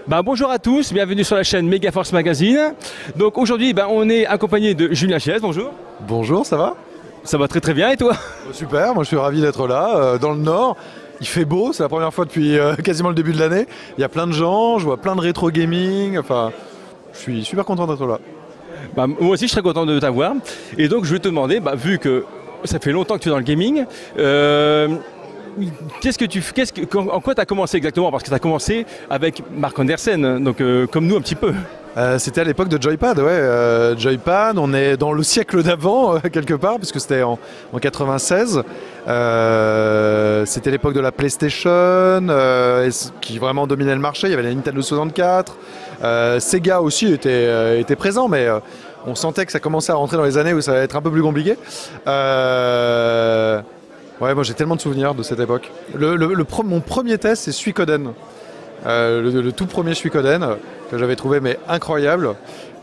Bonjour à tous, bienvenue sur la chaîne Megaforce Magazine. Donc aujourd'hui, on est accompagné de Julien Chiez, bonjour. Bonjour, ça va? Ça va très très bien et toi? Super, moi je suis ravi d'être là, dans le Nord. Il fait beau, c'est la première fois depuis quasiment le début de l'année. Il y a plein de gens, je vois plein de rétro gaming, enfin, je suis super content d'être là. Moi aussi je serais content de t'avoir. Et donc je vais te demander, vu que ça fait longtemps que tu es dans le gaming, en quoi tu as commencé exactement? Parce que tu as commencé avec Mark Andersen, donc comme nous un petit peu. C'était à l'époque de Joypad, ouais. Joypad, on est dans le siècle d'avant, quelque part, puisque c'était en 96. C'était l'époque de la PlayStation, qui vraiment dominait le marché. Il y avait la Nintendo 64. Sega aussi était présent, mais on sentait que ça commençait à rentrer dans les années où ça allait être un peu plus compliqué. Ouais, moi j'ai tellement de souvenirs de cette époque. Mon premier test, c'est Suikoden. Le tout premier Suikoden que j'avais trouvé incroyable.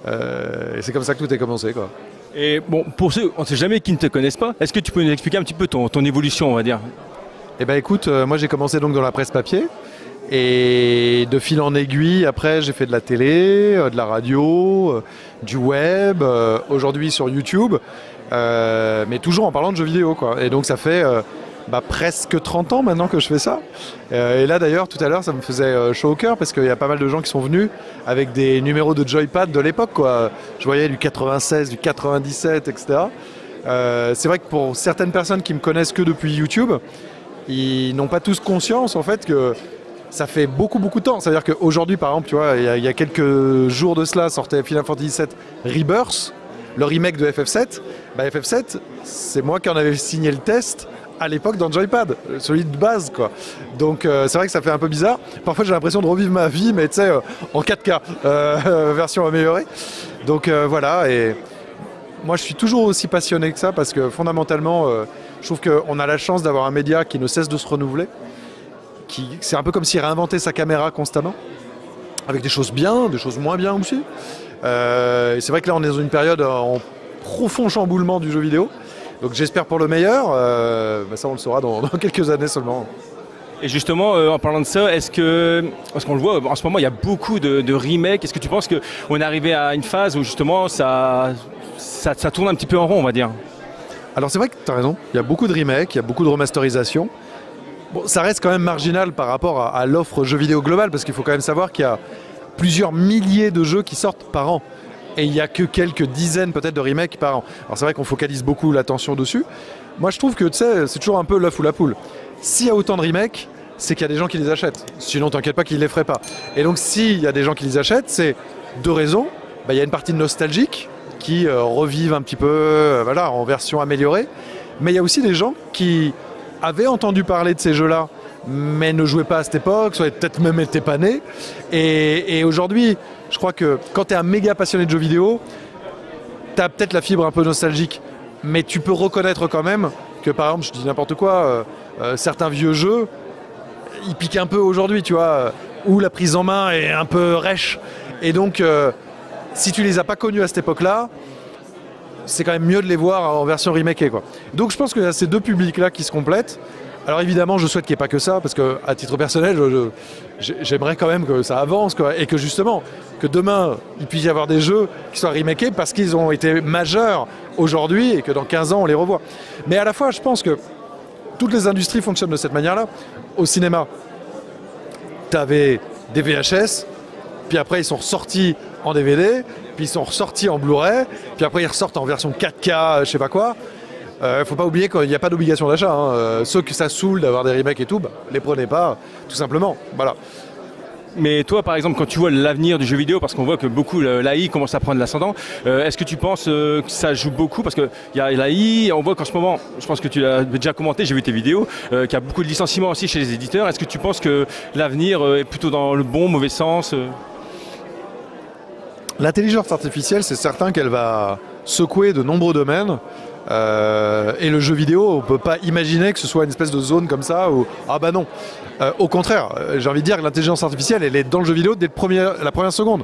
Et c'est comme ça que tout est commencé, quoi. Et bon, pour ceux, on ne sait jamais, qui ne te connaissent pas, est-ce que tu peux nous expliquer un petit peu ton évolution, on va dire? Eh ben écoute, moi j'ai commencé donc dans la presse papier. Et de fil en aiguille, après j'ai fait de la télé, de la radio, du web, aujourd'hui sur YouTube. Mais toujours en parlant de jeux vidéo, quoi. Et donc ça fait presque 30 ans maintenant que je fais ça. Et là d'ailleurs tout à l'heure ça me faisait chaud au cœur parce qu'il y a pas mal de gens qui sont venus avec des numéros de Joypad de l'époque, quoi. Je voyais du 96, du 97, etc. C'est vrai que pour certaines personnes qui me connaissent que depuis YouTube, ils n'ont pas tous conscience en fait que ça fait beaucoup de temps. C'est-à-dire qu'aujourd'hui par exemple, tu vois, il y a quelques jours de cela sortait Final Fantasy VII Rebirth, le remake de FF7. FF7, c'est moi qui en avais signé le test à l'époque dans Joypad, celui de base, quoi. Donc c'est vrai que ça fait un peu bizarre. Parfois j'ai l'impression de revivre ma vie, mais tu sais, en 4K, version améliorée. Donc voilà, et moi je suis toujours aussi passionné que ça parce que fondamentalement, je trouve qu'on a la chance d'avoir un média qui ne cesse de se renouveler. C'est un peu comme s'il réinventait sa caméra constamment, avec des choses bien, des choses moins bien aussi. Et c'est vrai que là on est dans une période en profond chamboulement du jeu vidéo. Donc j'espère pour le meilleur, ça on le saura dans quelques années seulement. Et justement, en parlant de ça, parce qu'on le voit en ce moment, il y a beaucoup de remakes. Est-ce que tu penses qu'on est arrivé à une phase où justement ça tourne un petit peu en rond, on va dire? Alors c'est vrai que tu as raison, il y a beaucoup de remakes, il y a beaucoup de remasterisations. Bon, ça reste quand même marginal par rapport à l'offre jeux vidéo globale, parce qu'il faut quand même savoir qu'il y a plusieurs milliers de jeux qui sortent par an. Et il n'y a que quelques dizaines peut-être de remakes par an. Alors c'est vrai qu'on focalise beaucoup l'attention dessus. Moi je trouve que tu sais, c'est toujours un peu l'œuf ou la poule. S'il y a autant de remakes, c'est qu'il y a des gens qui les achètent. Sinon t'inquiète pas qu'ils ne les feraient pas. Et donc s'il y a des gens qui les achètent, c'est deux raisons. Il y a une partie nostalgique qui revivent un petit peu en version améliorée. Mais il y a aussi des gens qui avaient entendu parler de ces jeux-là, mais ne jouaient pas à cette époque, soit peut-être même étaient pas nés. Et aujourd'hui, je crois que quand tu es un méga passionné de jeux vidéo, tu as peut-être la fibre un peu nostalgique, mais tu peux reconnaître quand même que, par exemple, je dis n'importe quoi, certains vieux jeux, ils piquent un peu aujourd'hui, tu vois, où la prise en main est un peu rêche. Et donc, si tu les as pas connus à cette époque-là, c'est quand même mieux de les voir en version remakée, quoi. Donc je pense qu'il y a ces deux publics-là qui se complètent. Alors évidemment, je souhaite qu'il n'y ait pas que ça, parce qu'à titre personnel, j'aimerais quand même que ça avance, quoi, et que justement, que demain, il puisse y avoir des jeux qui soient remakés parce qu'ils ont été majeurs aujourd'hui et que dans 15 ans, on les revoit. Mais à la fois, je pense que toutes les industries fonctionnent de cette manière-là. Au cinéma, tu avais des VHS, puis après ils sont ressortis en DVD, puis ils sont ressortis en Blu-ray, puis après ils ressortent en version 4K, je sais pas quoi. Faut pas oublier qu'il n'y a pas d'obligation d'achat, hein. Ceux que ça saoule d'avoir des remakes et tout, les prenez pas, tout simplement. Voilà. Mais toi, par exemple, quand tu vois l'avenir du jeu vidéo, parce qu'on voit que beaucoup l'AI commence à prendre l'ascendant, est-ce que tu penses que ça joue beaucoup? Parce qu'il y a l'AI, on voit qu'en ce moment, je pense que tu l'as déjà commenté, j'ai vu tes vidéos, qu'il y a beaucoup de licenciements aussi chez les éditeurs. Est-ce que tu penses que l'avenir est plutôt dans le bon, mauvais sens? L'intelligence artificielle, c'est certain qu'elle va secouer de nombreux domaines. Et le jeu vidéo, on ne peut pas imaginer que ce soit une espèce de zone comme ça où ah bah non. Au contraire, j'ai envie de dire que l'intelligence artificielle, elle est dans le jeu vidéo dès la première seconde.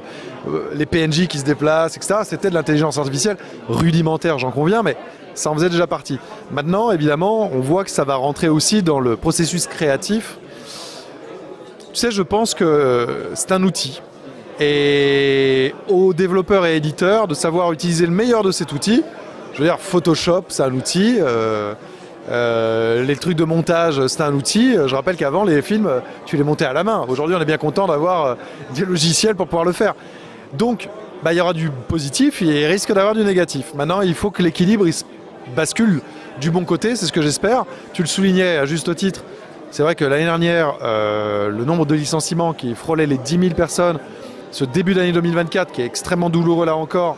Les PNJ qui se déplacent, etc., c'était de l'intelligence artificielle rudimentaire, j'en conviens, mais ça en faisait déjà partie. Maintenant, évidemment, on voit que ça va rentrer aussi dans le processus créatif. sais, je pense que c'est un outil. Et aux développeurs et éditeurs de savoir utiliser le meilleur de cet outil. Je veux dire, Photoshop, c'est un outil. Les trucs de montage, c'est un outil. Je rappelle qu'avant, les films, tu les montais à la main. Aujourd'hui, on est bien content d'avoir des logiciels pour pouvoir le faire. Donc, il y aura du positif et il risque d'avoir du négatif. Maintenant, il faut que l'équilibre bascule du bon côté, c'est ce que j'espère. Tu le soulignais à juste titre. C'est vrai que l'année dernière, le nombre de licenciements qui frôlait les 10 000 personnes, ce début d'année 2024 qui est extrêmement douloureux là encore,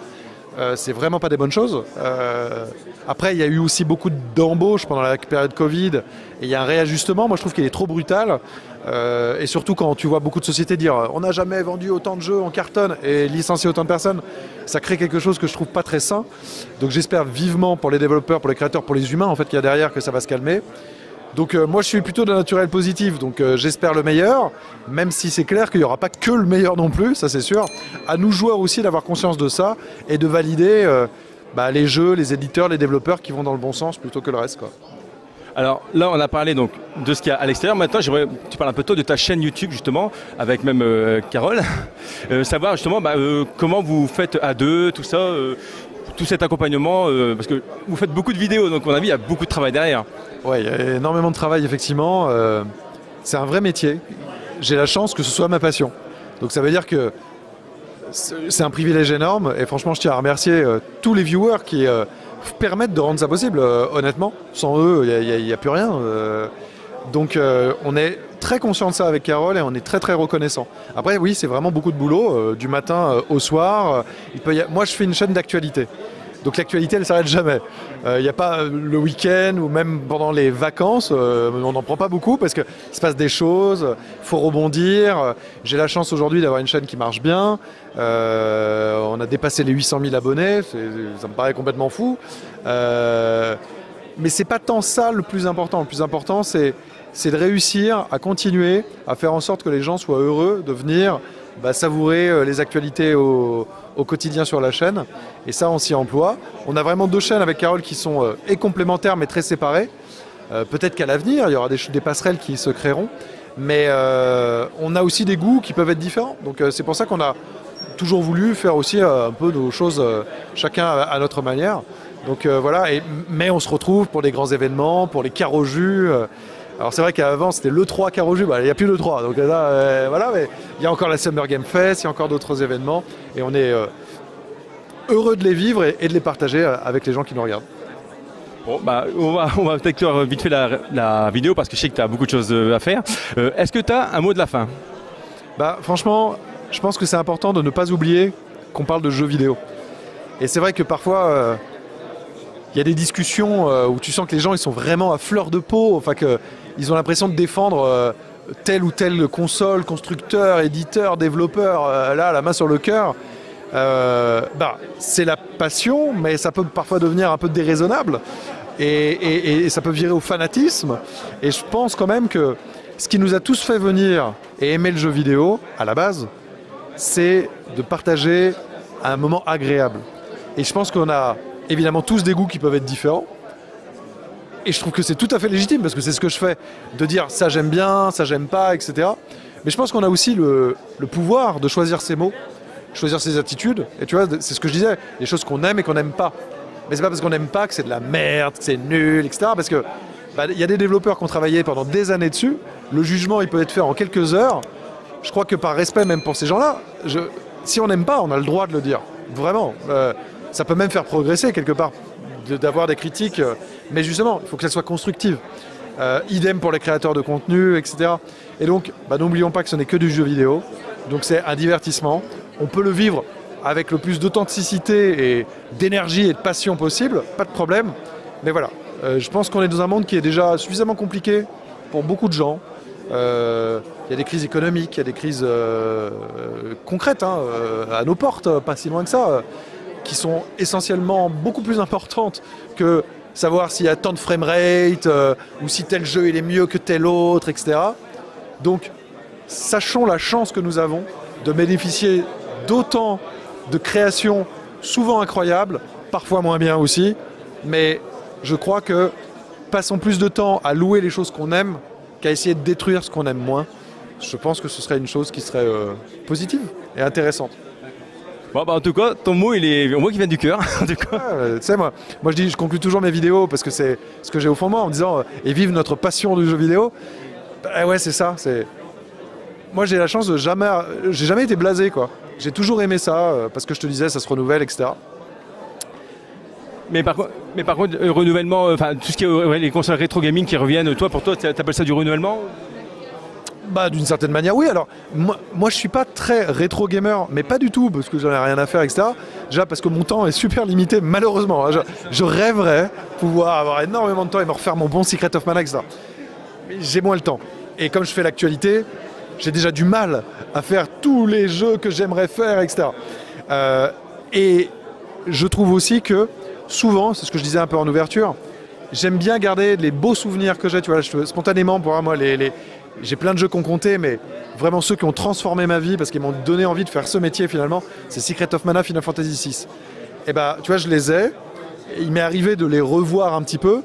c'est vraiment pas des bonnes choses. Après, il y a eu aussi beaucoup d'embauches pendant la période Covid et il y a un réajustement. Moi, je trouve qu'il est trop brutal. Et surtout quand tu vois beaucoup de sociétés dire on n'a jamais vendu autant de jeux, on cartonne et licencier autant de personnes, ça crée quelque chose que je trouve pas très sain. Donc j'espère vivement pour les développeurs, pour les créateurs, pour les humains en fait qu'il y a derrière que ça va se calmer. Donc moi je suis plutôt de naturel positif, donc j'espère le meilleur, même si c'est clair qu'il n'y aura pas que le meilleur non plus, ça c'est sûr. À nous joueurs aussi d'avoir conscience de ça et de valider les jeux, les éditeurs, les développeurs qui vont dans le bon sens plutôt que le reste, quoi. Alors là, on a parlé donc de ce qu'il y a à l'extérieur. Maintenant, j'aimerais que tu parles un peu toi de ta chaîne YouTube justement, avec même Carole. Savoir justement comment vous faites à deux, tout ça, tout cet accompagnement, parce que vous faites beaucoup de vidéos, donc à mon avis, il y a beaucoup de travail derrière. Oui, il y a énormément de travail effectivement. C'est un vrai métier. J'ai la chance que ce soit ma passion. Donc ça veut dire que c'est un privilège énorme et franchement, je tiens à remercier tous les viewers qui permettent de rendre ça possible. Honnêtement, sans eux, il n'y a plus rien. Donc on est très conscient de ça avec Carole et on est très très reconnaissant. Après oui, c'est vraiment beaucoup de boulot, du matin au soir. Moi je fais une chaîne d'actualité. Donc l'actualité elle ne s'arrête jamais. Il n'y a pas le week-end ou même pendant les vacances, on n'en prend pas beaucoup parce qu'il se passe des choses, il faut rebondir. J'ai la chance aujourd'hui d'avoir une chaîne qui marche bien. On a dépassé les 800 000 abonnés, ça me paraît complètement fou. Mais c'est pas tant ça le plus important. Le plus important c'est de réussir à continuer à faire en sorte que les gens soient heureux de venir savourer les actualités au quotidien sur la chaîne. Et ça, on s'y emploie. On a vraiment deux chaînes avec Carole qui sont complémentaires mais très séparées. Peut-être qu'à l'avenir, il y aura des passerelles qui se créeront. Mais on a aussi des goûts qui peuvent être différents. Donc c'est pour ça qu'on a toujours voulu faire aussi un peu nos choses chacun à notre manière. Donc voilà. Mais on se retrouve pour des grands événements, pour les Caro Jus. Alors c'est vrai qu'avant c'était l'E3 Caro Jus, il n'y a plus l'E3, donc là, voilà, mais il y a encore la Summer Game Fest, il y a encore d'autres événements, et on est heureux de les vivre et de les partager avec les gens qui nous regardent. Bon, on va peut-être clore vite fait la vidéo parce que je sais que tu as beaucoup de choses à faire. Est-ce que tu as un mot de la fin? Franchement, je pense que c'est important de ne pas oublier qu'on parle de jeux vidéo. Et c'est vrai que parfois, il y a des discussions où tu sens que les gens ils sont vraiment à fleur de peau, enfin qu'ils ont l'impression de défendre telle ou telle console, constructeur, éditeur, développeur, là, la main sur le cœur. C'est la passion, mais ça peut parfois devenir un peu déraisonnable et ça peut virer au fanatisme. Et je pense quand même que ce qui nous a tous fait venir et aimer le jeu vidéo, à la base, c'est de partager un moment agréable. Et je pense qu'on a évidemment tous des goûts qui peuvent être différents. Et je trouve que c'est tout à fait légitime, parce que c'est ce que je fais, de dire ça j'aime bien, ça j'aime pas, etc. Mais je pense qu'on a aussi le pouvoir de choisir ses mots, choisir ses attitudes. Et tu vois, c'est ce que je disais, les choses qu'on aime et qu'on n'aime pas. Mais c'est pas parce qu'on n'aime pas que c'est de la merde, que c'est nul, etc. Parce que y a des développeurs qui ont travaillé pendant des années dessus. Le jugement, il peut être fait en quelques heures. Je crois que par respect même pour ces gens-là, si on n'aime pas, on a le droit de le dire. Vraiment. Ça peut même faire progresser quelque part, d'avoir des critiques. Mais justement, il faut que ça soit constructive. Idem pour les créateurs de contenu, etc. Et donc, n'oublions pas que ce n'est que du jeu vidéo. Donc c'est un divertissement. On peut le vivre avec le plus d'authenticité et d'énergie et de passion possible, pas de problème. Mais voilà, je pense qu'on est dans un monde qui est déjà suffisamment compliqué pour beaucoup de gens. Il y a des crises économiques, il y a des crises concrètes à nos portes, pas si loin que ça, qui sont essentiellement beaucoup plus importantes que savoir s'il y a tant de framerate ou si tel jeu il est mieux que tel autre, etc. Donc, sachons la chance que nous avons de bénéficier d'autant de créations souvent incroyables, parfois moins bien aussi, mais je crois que passons plus de temps à louer les choses qu'on aime qu'à essayer de détruire ce qu'on aime moins. je pense que ce serait une chose qui serait positive et intéressante. Bon, bah, en tout cas, ton mot, on voit qu'il vient du cœur. En tout cas. Tu sais, moi je conclue toujours mes vidéos parce que c'est ce que j'ai au fond de moi en me disant et vive notre passion du jeu vidéo. Bah, ouais, c'est ça. Moi, j'ai la chance de j'ai jamais été blasé, quoi. J'ai toujours aimé ça parce que je te disais, ça se renouvelle, etc. Mais par contre, renouvellement, enfin tout ce qui est les consoles rétro gaming qui reviennent, pour toi, t'appelles ça du renouvellement? Bah, d'une certaine manière, oui. Alors, moi, je suis pas très rétro gamer, mais pas du tout, parce que j'en ai rien à faire, etc. Déjà parce que mon temps est super limité, malheureusement. Hein. Je rêverais pouvoir avoir énormément de temps et me refaire mon bon Secret of Mana, etc. Mais j'ai moins le temps. Et comme je fais l'actualité, j'ai déjà du mal à faire tous les jeux que j'aimerais faire, etc. Et je trouve aussi que souvent, c'est ce que je disais un peu en ouverture, j'aime bien garder les beaux souvenirs que j'ai. Tu vois, spontanément, pour moi, j'ai plein de jeux qu'on comptait, mais vraiment ceux qui ont transformé ma vie parce qu'ils m'ont donné envie de faire ce métier finalement, c'est Secret of Mana, Final Fantasy VI. Et bah, tu vois, je les ai. Il m'est arrivé de les revoir un petit peu.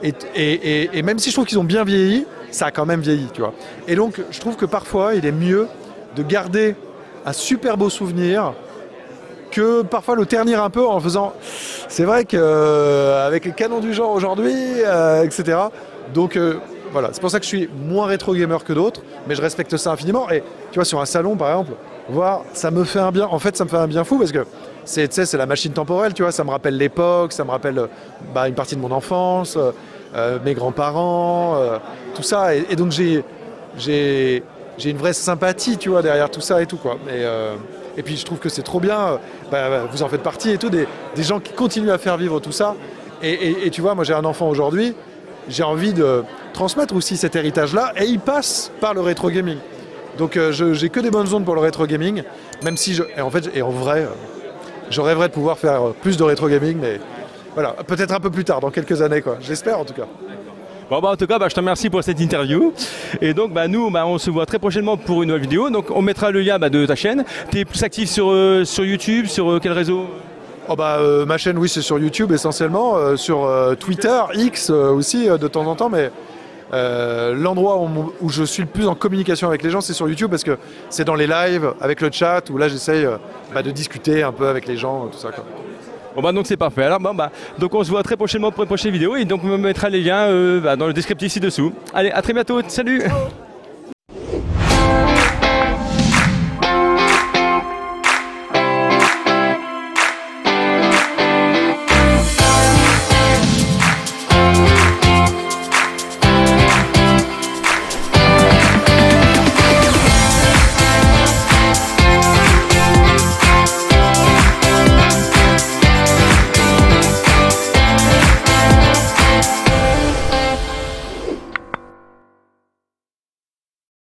Et même si je trouve qu'ils ont bien vieilli, ça a quand même vieilli, tu vois. Et donc, je trouve que parfois, il est mieux de garder un super beau souvenir que parfois le ternir un peu en faisant. C'est vrai qu'avec les canons du genre aujourd'hui, etc. Donc, voilà, c'est pour ça que je suis moins rétro gamer que d'autres, mais je respecte ça infiniment. Et tu vois, sur un salon, par exemple, voir, ça me fait un bien. En fait, ça me fait un bien fou parce que c'est la machine temporelle, tu vois. Ça me rappelle l'époque, ça me rappelle une partie de mon enfance, mes grands-parents, tout ça. Et donc j'ai une vraie sympathie, tu vois, derrière tout ça et tout, quoi. Et puis je trouve que c'est trop bien. Vous en faites partie et tout, des gens qui continuent à faire vivre tout ça. Et tu vois, moi j'ai un enfant aujourd'hui. J'ai envie de transmettre aussi cet héritage-là, et il passe par le rétro gaming. Donc j'ai que des bonnes ondes pour le rétro gaming, même si en vrai, je rêverais de pouvoir faire plus de rétro gaming, mais voilà, peut-être un peu plus tard, dans quelques années, quoi. J'espère en tout cas. Bon, en tout cas, je te remercie pour cette interview. Et donc, nous, on se voit très prochainement pour une nouvelle vidéo. Donc, on mettra le lien de ta chaîne. Tu es plus actif sur YouTube, sur quel réseau? Ma chaîne, oui, c'est sur YouTube essentiellement, sur Twitter, X aussi de temps en temps, mais l'endroit où je suis le plus en communication avec les gens, c'est sur YouTube parce que c'est dans les lives, avec le chat, où là j'essaye de discuter un peu avec les gens, tout ça, quoi. Bon, donc c'est parfait. Alors, donc on se voit très prochainement pour une prochaine vidéo et donc on mettra les liens dans le descriptif ci-dessous. Allez, à très bientôt. Salut!